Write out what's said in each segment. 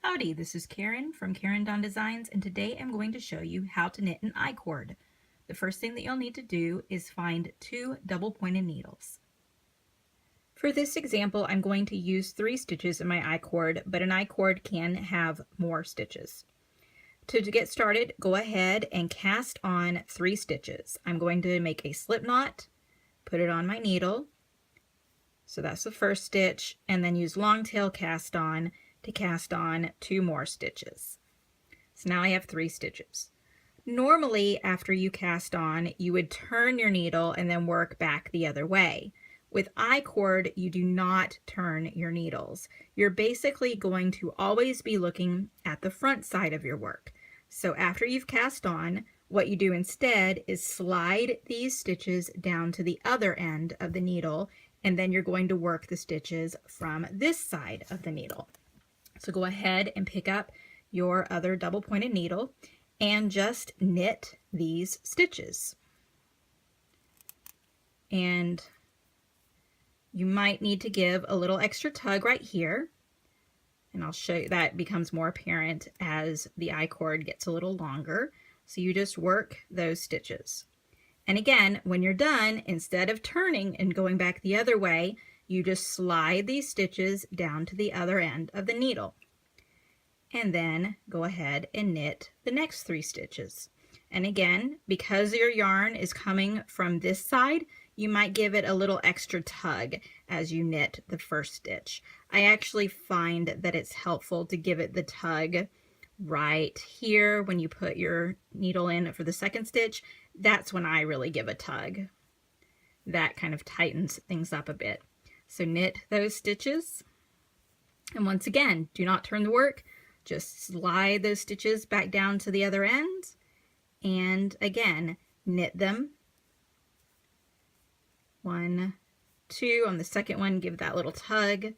Howdy, this is Karen from Karen Dawn Designs, and today I'm going to show you how to knit an I-cord. The first thing that you'll need to do is find 2 double-pointed needles. For this example, I'm going to use 3 stitches in my I-cord, but an I-cord can have more stitches. To get started, go ahead and cast on 3 stitches. I'm going to make a slip knot, put it on my needle, so that's the first stitch, and then use long tail cast on to cast on 2 more stitches. So now I have 3 stitches. Normally, after you cast on, you would turn your needle and then work back the other way. With I-cord, you do not turn your needles. You're basically going to always be looking at the front side of your work. So after you've cast on, what you do instead is slide these stitches down to the other end of the needle, and then you're going to work the stitches from this side of the needle. So go ahead and pick up your other double-pointed needle and just knit these stitches. And you might need to give a little extra tug right here, and I'll show you that becomes more apparent as the I-cord gets a little longer. So you just work those stitches. And again, when you're done, instead of turning and going back the other way, you just slide these stitches down to the other end of the needle. And then go ahead and knit the next 3 stitches. And again, because your yarn is coming from this side, you might give it a little extra tug as you knit the first stitch. I actually find that it's helpful to give it the tug right here when you put your needle in for the second stitch. That's when I really give a tug. That kind of tightens things up a bit. So knit those stitches. And once again, do not turn the work. Just slide those stitches back down to the other end. And again, knit them. 1, 2. On the second one, give that little tug.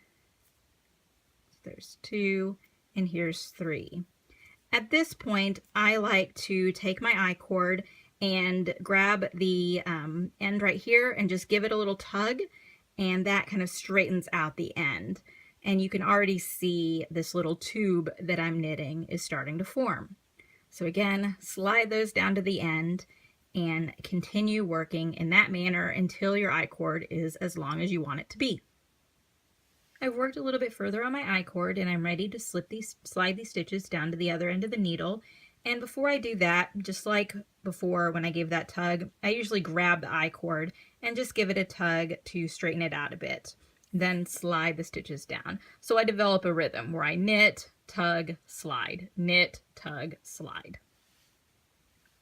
There's 2, and here's 3. At this point, I like to take my I-cord and grab the end right here and just give it a little tug, and that kind of straightens out the end. And you can already see this little tube that I'm knitting is starting to form. So again, slide those down to the end and continue working in that manner until your I-cord is as long as you want it to be. I've worked a little bit further on my I-cord and I'm ready to slide these stitches down to the other end of the needle. And before I do that, just like before when I gave that tug, I usually grab the I-cord and just give it a tug to straighten it out a bit. Then slide the stitches down. So I develop a rhythm where I knit, tug, slide, knit, tug, slide.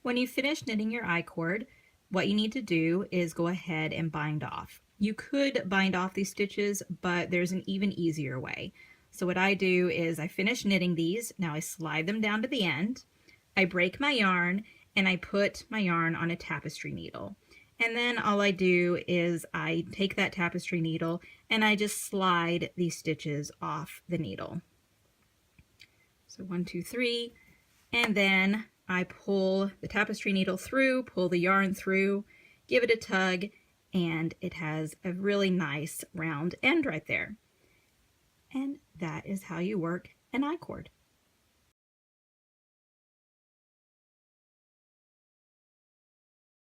When you finish knitting your I-cord, what you need to do is go ahead and bind off. You could bind off these stitches, but there's an even easier way. So what I do is I finish knitting these. Now I slide them down to the end. I break my yarn and I put my yarn on a tapestry needle. And then all I do is I take that tapestry needle and I just slide these stitches off the needle. So 1, 2, 3, and then I pull the tapestry needle through, pull the yarn through, give it a tug, and it has a really nice round end right there. And that is how you work an I-cord.